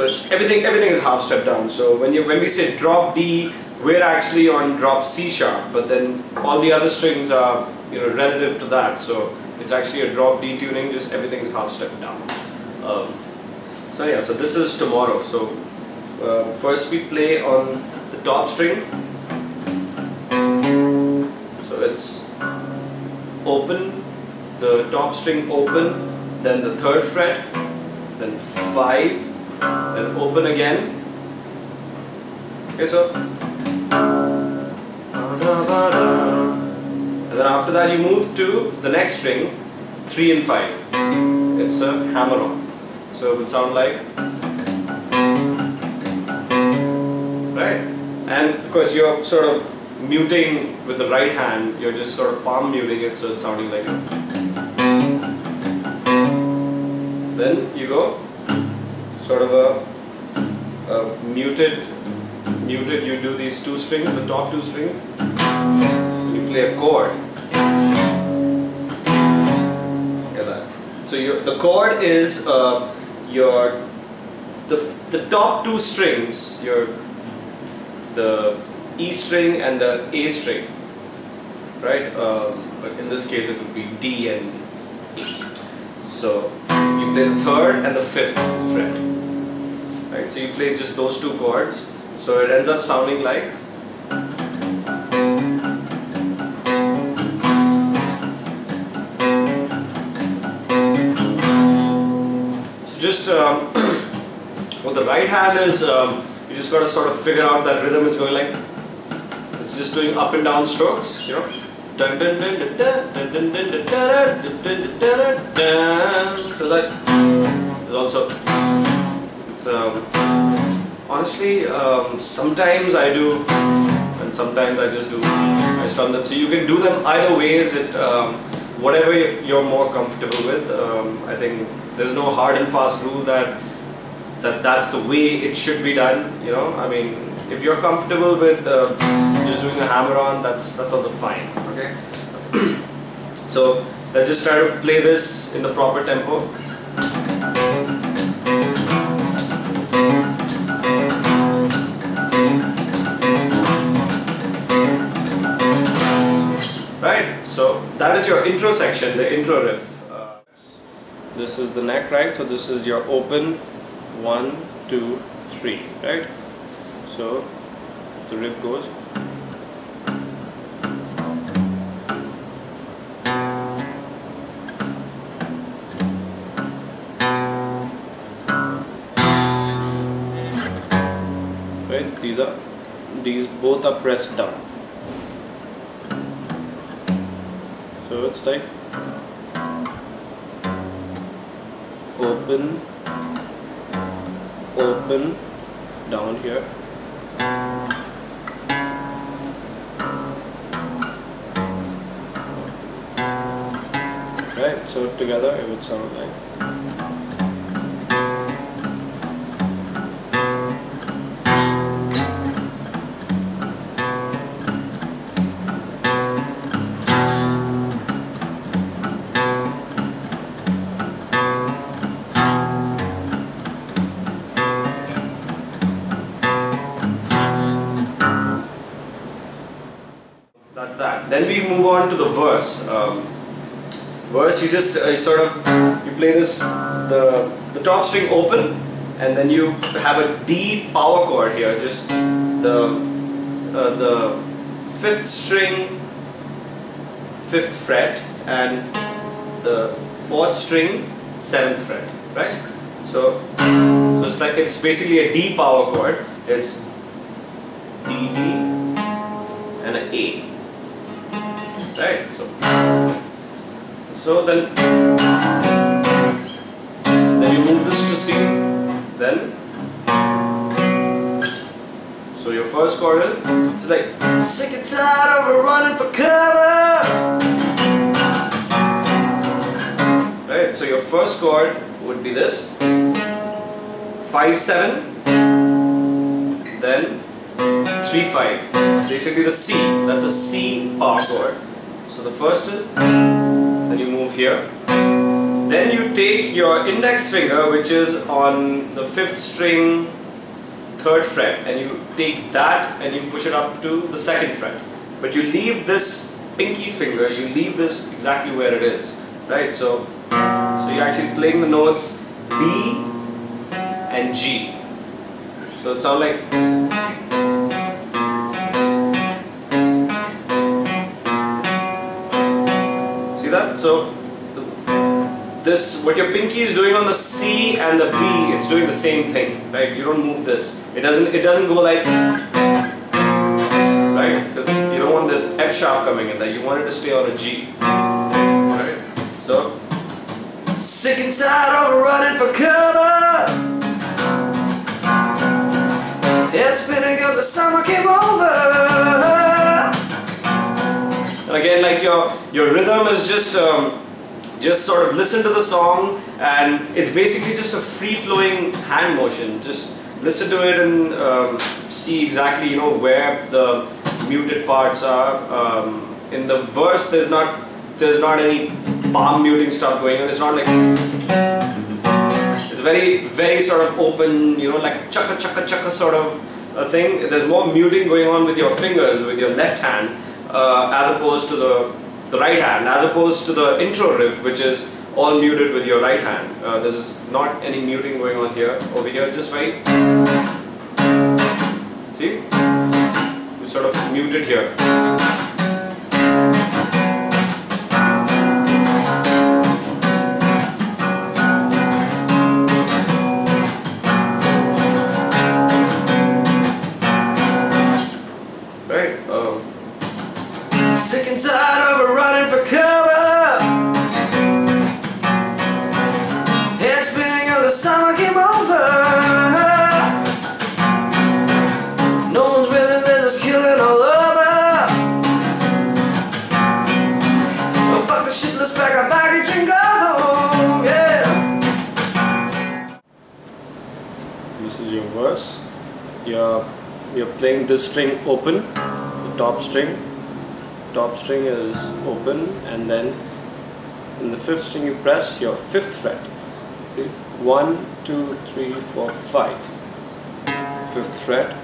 So it's everything is half step down. So when we say drop D, we're actually on drop C sharp, but then all the other strings are, you know, relative to that. So it's actually a drop D tuning, just everything is half step down. So yeah, so this is tomorrow. So first we play on the top string. So it's open, the top string open, then the 3rd fret, then 5, then open again. Okay, so and then after that you move to the next string, 3 and 5. It's a hammer on. So it would sound like, right? And of course you're sort of muting with the right hand, you're just sort of palm muting it, so it's sounding like a. Then you go sort of a muted, you do these 2 strings, the top 2 strings, you play a chord. Look at that. So the chord is the top 2 strings, the E string and the A string, right? But in this case it would be D and E. So you play the 3rd and the 5th fret, right? So you play just those 2 chords, so it ends up sounding like. So just what the right hand is, you just got to sort of figure out that rhythm is going like, it's just doing up and down strokes, you know. So that is also, it's honestly sometimes I do and sometimes I just do, I strum them. So you can do them either ways, whatever you're more comfortable with. I think there's no hard and fast rule that's the way it should be done, you know. I mean, if you're comfortable with just doing a hammer on, that's also fine, okay? So let's just try to play this in the proper tempo. Right, so that is your intro section, the intro riff. This is the neck, right? So this is your open 1, 2, 3, right? So the riff goes. Right? These both are pressed down. So it's like open, open, down here. Right, so together it would sound like. That's that. Then we move on to the verse. Verse, you just sort of, you play this, the top string open, and then you have a D power chord here, just the 5th string, 5th fret, and the 4th string, 7th fret, right? So it's like, it's basically a D power chord. It's D, D, and an A, right? So then you move this to C, then, so your first chord is, it's like, sick and tired of running for cover, right? So your first chord would be this, 5, 7, then 3, 5, basically the C, that's a C power chord. So the first is, then you move here, Then you take your index finger, which is on the 5th string, 3rd fret, and you take that and you push it up to the 2nd fret. But you leave this pinky finger, you leave this exactly where it is, right? So you're actually playing the notes B and G. So it sounds like. See that? So this, what your pinky is doing on the C and the B, it's doing the same thing, right? You don't move this. It doesn't go like, right? Because you don't want this F sharp coming in there. You want it to stay on a G, right? So, sick and tired of running for cover. It's been because the summer came over. And again, like your rhythm is just sort of listen to the song, and it's basically just a free-flowing hand motion. Just listen to it and see exactly, you know, where the muted parts are. In the verse, there's not any palm muting stuff going on. It's not like, it's very sort of open, you know, like a chaka chaka chaka sort of a thing. There's more muting going on with your fingers, with your left hand, as opposed to the right hand, as opposed to the intro riff, which is all muted with your right hand. There's not any muting going on here. Over here, just very, see, you sort of muted here. Sick and tired of running for cover. It's been because the summer came over. No one's willing, they're just killing all over. Well, fuck the shit, let's pack our baggage and go home, yeah. This is your verse. You're playing this string open, the top string. Top string is open, and then in the 5th string you press your 5th fret. Okay? 1, 2, 3, 4, 5. 5th fret,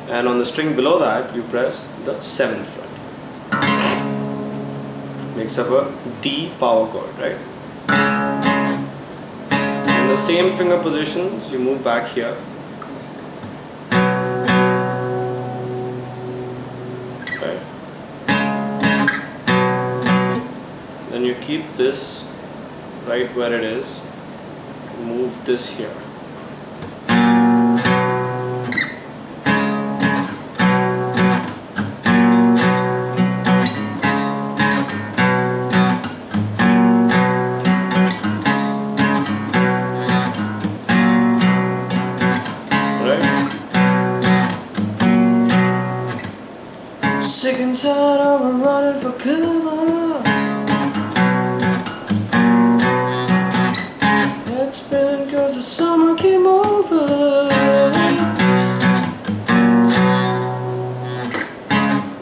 and on the string below that you press the 7th fret. Makes up a D power chord, right? In the same finger positions you move back here. Then you keep this right where it is, move this here. Right? Sick and tired of running for cover. It's been because the summer came over.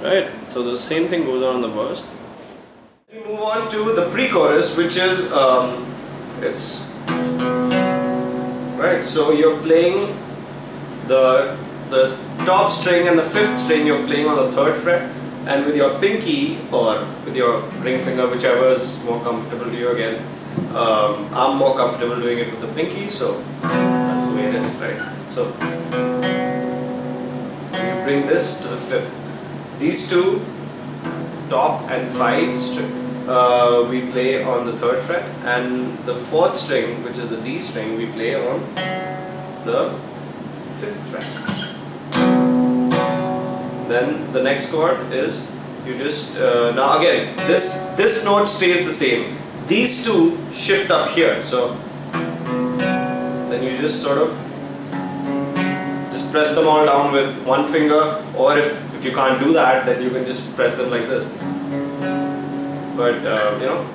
Right, so the same thing goes on in the verse. We move on to the pre-chorus, which is it's right. So you're playing the top string and the 5th string. You're playing on the 3rd fret, and with your pinky or with your ring finger, whichever is more comfortable to you. Again, I'm more comfortable doing it with the pinky, so that's the way it is, right? So you bring this to the 5th. These two, top and 5 string, we play on the 3rd fret, and the 4th string, which is the D string, we play on the 5th fret. Then the next chord is, you just now again this note stays the same. These two shift up here, so then you just sort of just press them all down with one finger, or if you can't do that, then you can just press them like this. But you know,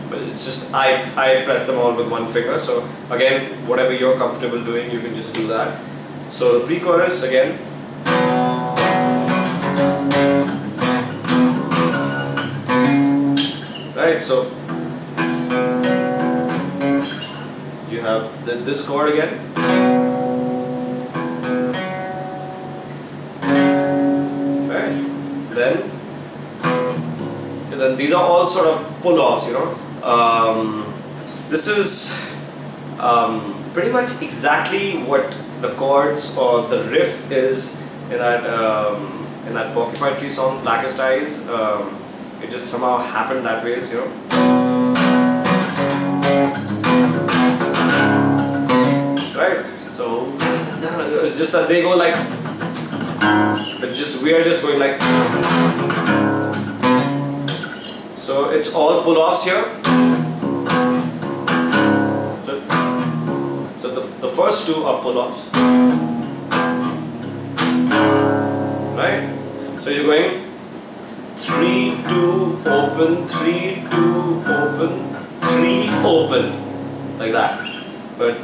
but it's just I press them all with one finger. So again, whatever you're comfortable doing, you can just do that. So the pre-chorus again. Right, right? So you have this chord again. Right? Then these are all sort of pull-offs, you know. This is pretty much exactly what the chords or the riff is in that Porcupine Tree song, Blackest Eyes. It just somehow happened that way, you know. Right? So it's just that they go like, but we are just going like. So it's all pull-offs here. So the first two are pull-offs. Right? So you're going 3, 2, open, 3, 2, open, 3, open, like that. But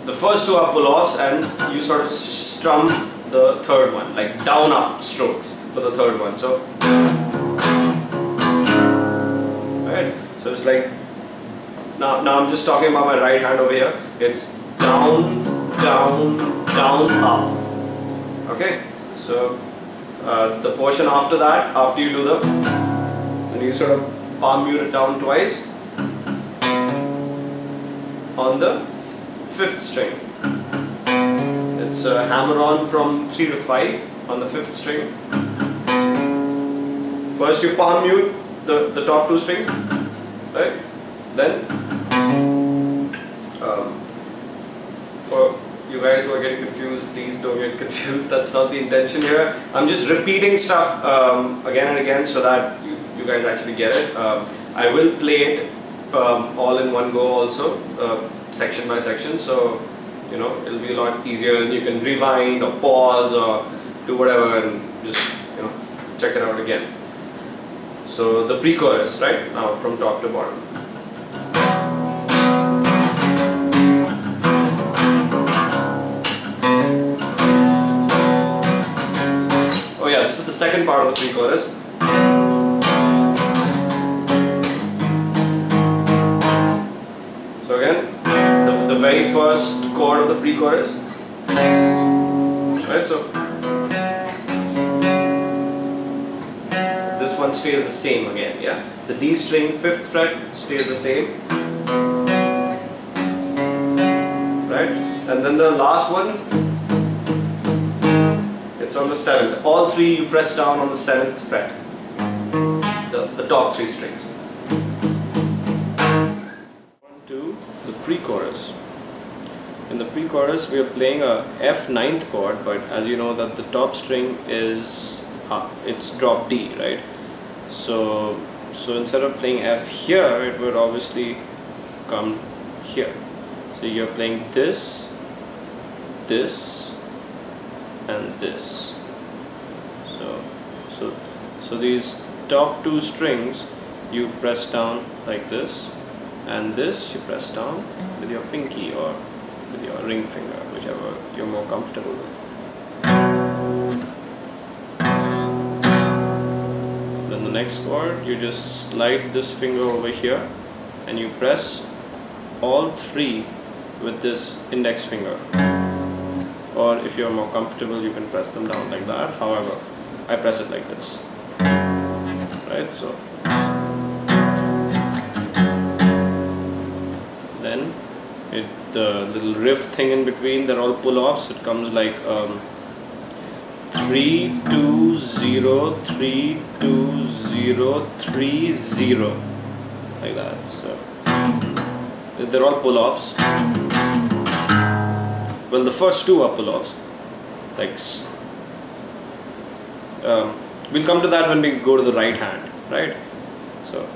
the first two are pull-offs, and you sort of strum the third one, like down-up strokes for the third one. So, right? So it's like, now I'm just talking about my right hand over here. It's down, down, down, up. Okay? So the portion after that, after you do then you sort of palm mute it down twice on the 5th string. It's a hammer on from 3 to 5 on the 5th string. First you palm mute the top 2 strings, right? Then for you guys who are getting confused, please don't get confused. That's not the intention here. I'm just repeating stuff again and again so that you guys actually get it. I will play it all in one go also, section by section, so you know it'll be a lot easier, and you can rewind or pause or do whatever and just, you know, check it out again. So the pre-chorus, right, now from top to bottom. Oh yeah, this is the second part of the pre-chorus. So again, the very first chord of the pre-chorus. Right, so this one stays the same again, yeah. The D string 5th fret stays the same. Right? And then the last one, it's on the 7th. All three you press down on the 7th fret. The top 3 strings. To the pre-chorus. In the pre-chorus we are playing a F 9th chord, but as you know that the top string is it's drop D, right? So instead of playing F here, it would obviously come here. So you're playing this, this, and this. So these top 2 strings you press down like this, and this you press down with your pinky or with your ring finger, whichever you're more comfortable with. Then the next chord, you just slide this finger over here and you press all 3 with this index finger, or if you're more comfortable you can press them down like that. However, I press it like this, right? So then the little riff thing in between, they're all pull-offs. It comes like 3 2 0 3 2 0 3 0, like that. So they're all pull-offs. Well, the first 2 are pull-offs. Like we'll come to that when we go to the right hand, right? So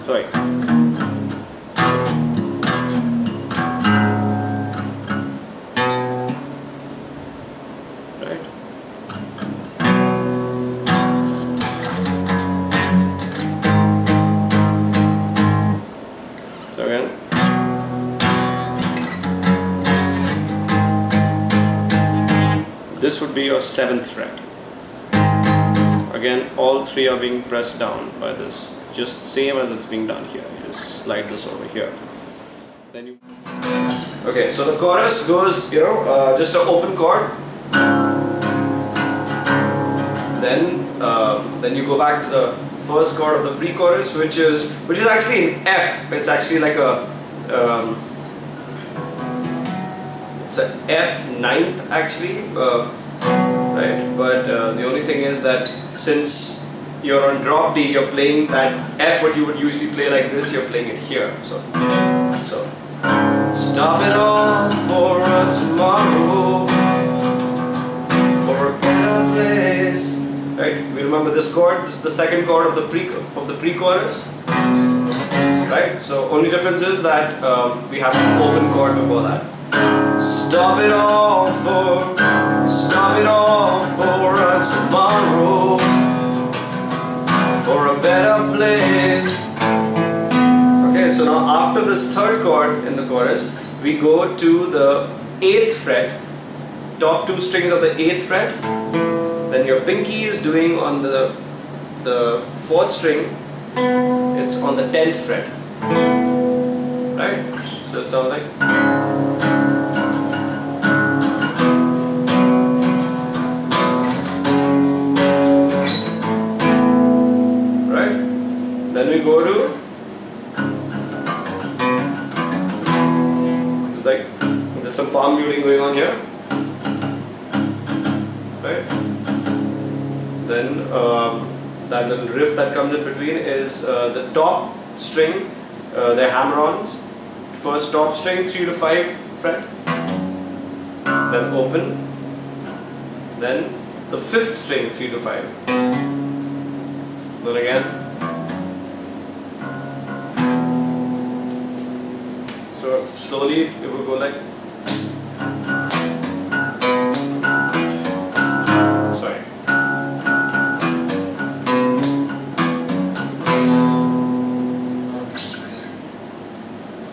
sorry. Right. So again. this would be your 7th fret. Again, all 3 are being pressed down by this, just same as it's being done here. You just slide this over here. Then you. Okay, so the chorus goes, you know, just an open chord. Then you go back to the first chord of the pre-chorus, which is actually in F. It's actually like a it's an F ninth actually, right? But the only thing is that since you're on drop D, you're playing that F what you would usually play like this. You're playing it here. So stop it all for a tomorrow, for a better place. Right? We remember this chord. This is the second chord of the pre-chorus. Right? So only difference is that we have an open chord before that. Stop it all for a tomorrow, for a better place. Okay, so now after this third chord in the chorus, we go to the 8th fret, top 2 strings of the 8th fret. Then your pinky is doing on the 4th string, it's on the 10th fret. Right? So it sounds like. Right? Then we go to. It's like there's some palm muting going on here. Right? Then that little riff that comes in between is the top string, they're hammer-ons. First top string 3 to 5 fret, then open, then the 5th string 3 to 5, then again. So slowly it will go like.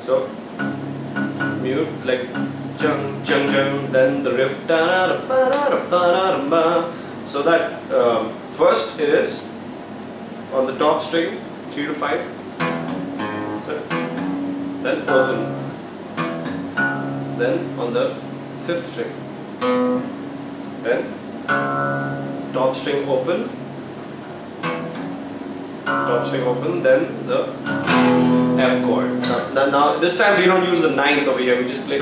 So mute like jung jung jung, then the riff da da da da da da. So that first it is on the top string 3 to 5, so, then open, then on the 5th string, then top string open, then the F chord. Now this time we don't use the 9th over here, we just play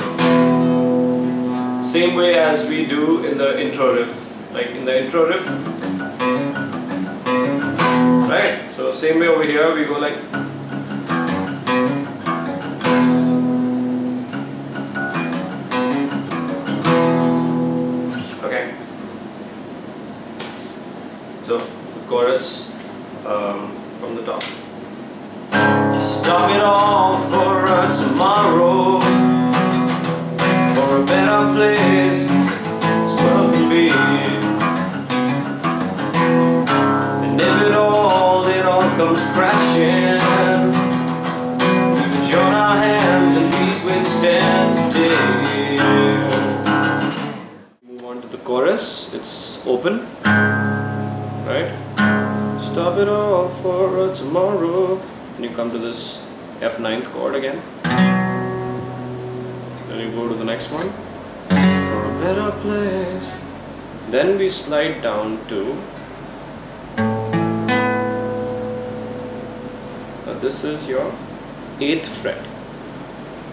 same way as we do in the intro riff. Like in the intro riff, right? So same way over here we go like. Okay. So the chorus from the top. Stop it all for a tomorrow, for a better place, it's what can be. And if it all comes crashing, we can join our hands and we withstand today. Move on to the chorus, it's open, right? Stop it all for a tomorrow. And you come to this F9th chord again. Then you go to the next one, for a better place. Then we slide down to this is your 8th fret.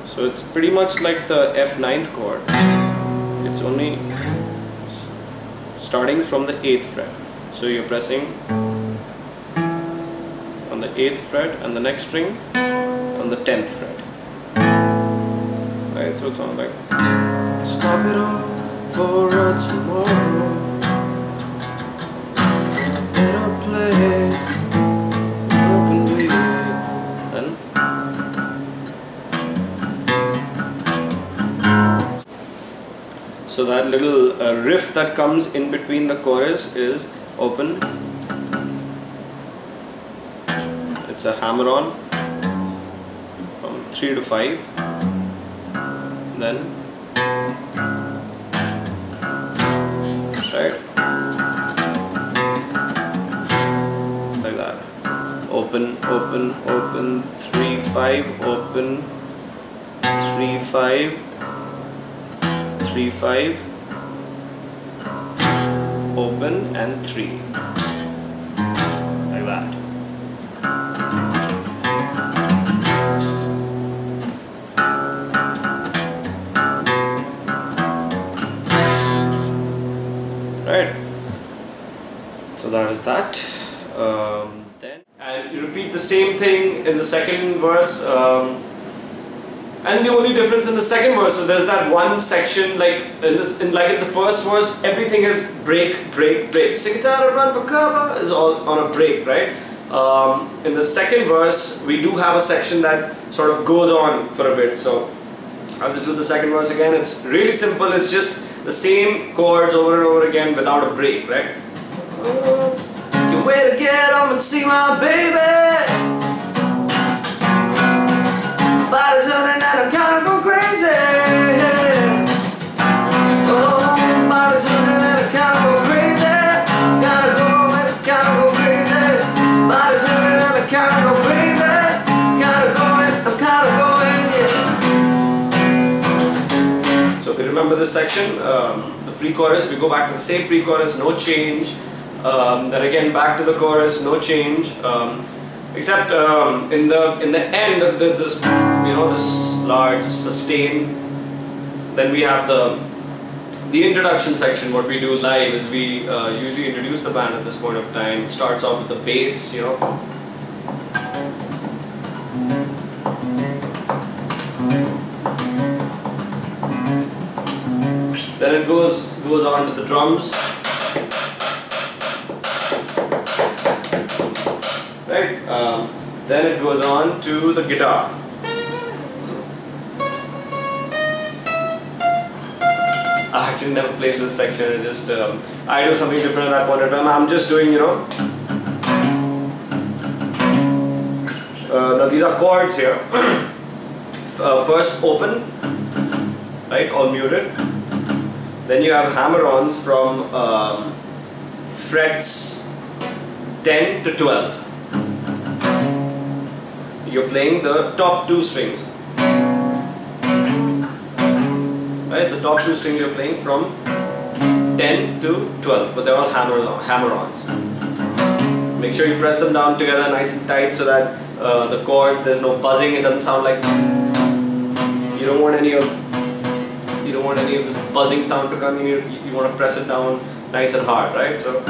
So it's pretty much like the F9th chord. It's only starting from the 8th fret. So you're pressing on the 8th fret and the next string on the 10th fret. Right, so it sounds like. Stop it all for a tomorrow, for a better place, what can we then? So that little riff that comes in between the chorus is open. It's a hammer-on from 3 to 5. Then open, open, open, 3, 5, open, 3, 5, 3, 5, open, and 3. Like that. Right. So that is that. Then and you repeat the same thing in the second verse. And the only difference in the second verse is there's that one section, like in the first verse, everything is break, break, break. Sing it out and run for cover is all on a break, right? In the second verse, we do have a section that sort of goes on for a bit. So I'll just do the second verse again. It's really simple. It's just the same chords over and over again without a break, right? Can't wait to get home and see my baby. Body's hurting and I'm kinda go crazy. Oh, body's hurting and I'm kinda go crazy. Gotta go and I'm kinda go crazy. Body's hurting and I'm kinda go crazy. Gotta go and I'm kinda going, yeah. So if you remember this section, the pre-chorus, we go back to the same pre-chorus, no change. Then again back to the chorus, no change. Except in the end, there's this, you know, this large sustain. Then we have the introduction section. What we do live is we usually introduce the band at this point of time. It starts off with the bass, you know. Then it goes on to the drums. Right? Then it goes on to the guitar. I actually never played this section. It's just I do something different at that point in time. I'm just doing, you know. Now these are chords here. First open, right? All muted. Then you have hammer-ons from frets 10 to 12. You're playing the top two strings, right? The top two strings you're playing from 10 to 12, but they're all hammer-ons. Make sure you press them down together nice and tight so that the chords, there's no buzzing. It doesn't sound like you don't want any of this buzzing sound to come in. You want to press it down nice and hard, right? So.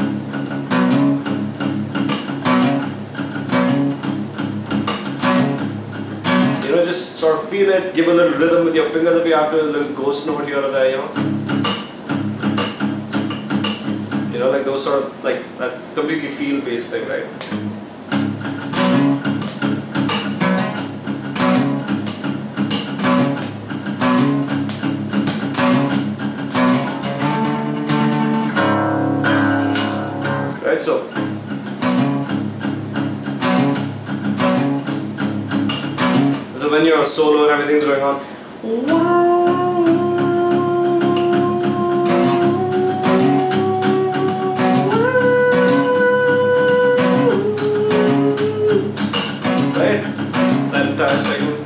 You know, just sort of feel it, give a little rhythm with your fingers if you have to, a little ghost note here or there, you know. You know, like those sort of, like that completely feel-based thing, right? Right, so. So when you're a solo and everything's going on, right? That entire segment.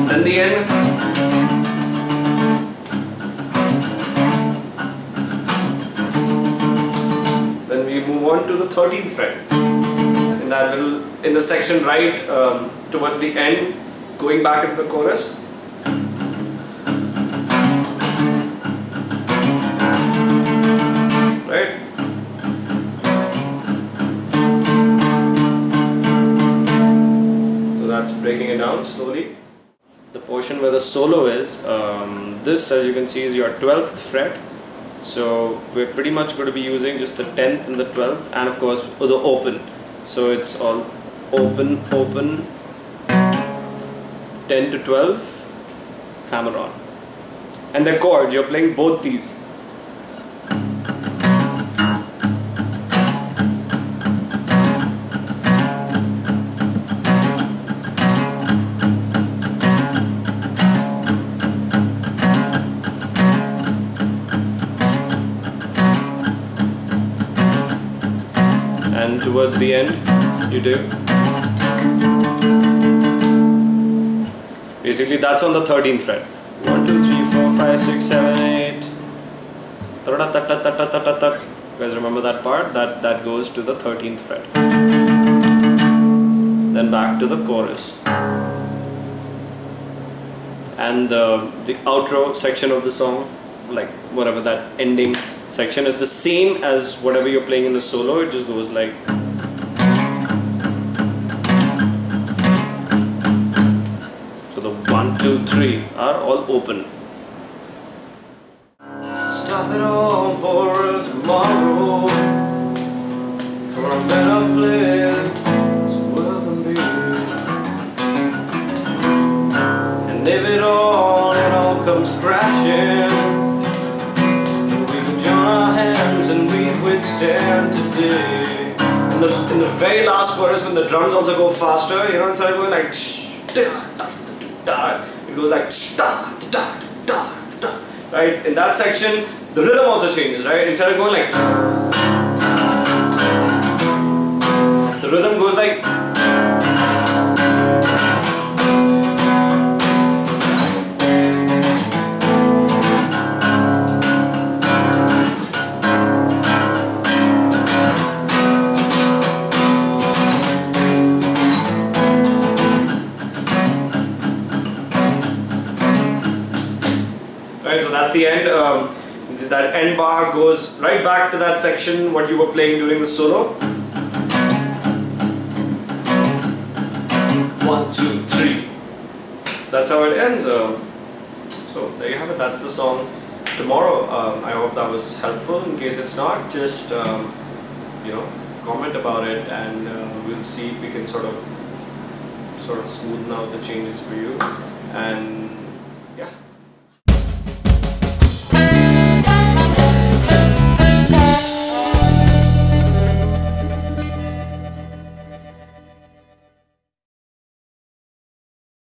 Then the end. Then we move on to the 13th fret. In the section right towards the end. Going back into the chorus. Right? So that's breaking it down slowly. The portion where the solo is, this as you can see is your 12th fret. So we're pretty much going to be using just the 10th and the 12th and of course the open. So it's all open, open, 10 to 12, hammer on. And the chords, you're playing both these. And towards the end, you do. Basically, that's on the 13th fret. 1, 2, 3, 4, 5, 6, 7, 8. You guys remember that part? That goes to the 13th fret. Then back to the chorus. And the outro section of the song, like whatever that ending section is, the same as whatever you're playing in the solo. It just goes like. So the 1, 2, 3 are all open. Stop it all for tomorrow, for a better place where than be. And if it all comes crashing, we can join our hands and we withstand today. In the very last chorus, when the drums also go faster, you know, instead of going like it goes like right? In that section, the rhythm also changes, right? Instead of going like, the rhythm goes like. Right, so that's the end. That end bar goes right back to that section what you were playing during the solo. 1, 2, 3. That's how it ends. So there you have it. That's the song Tomorrow. I hope that was helpful. In case it's not, just you know, comment about it, and we'll see if we can sort of smoothen out the changes for you. And yeah.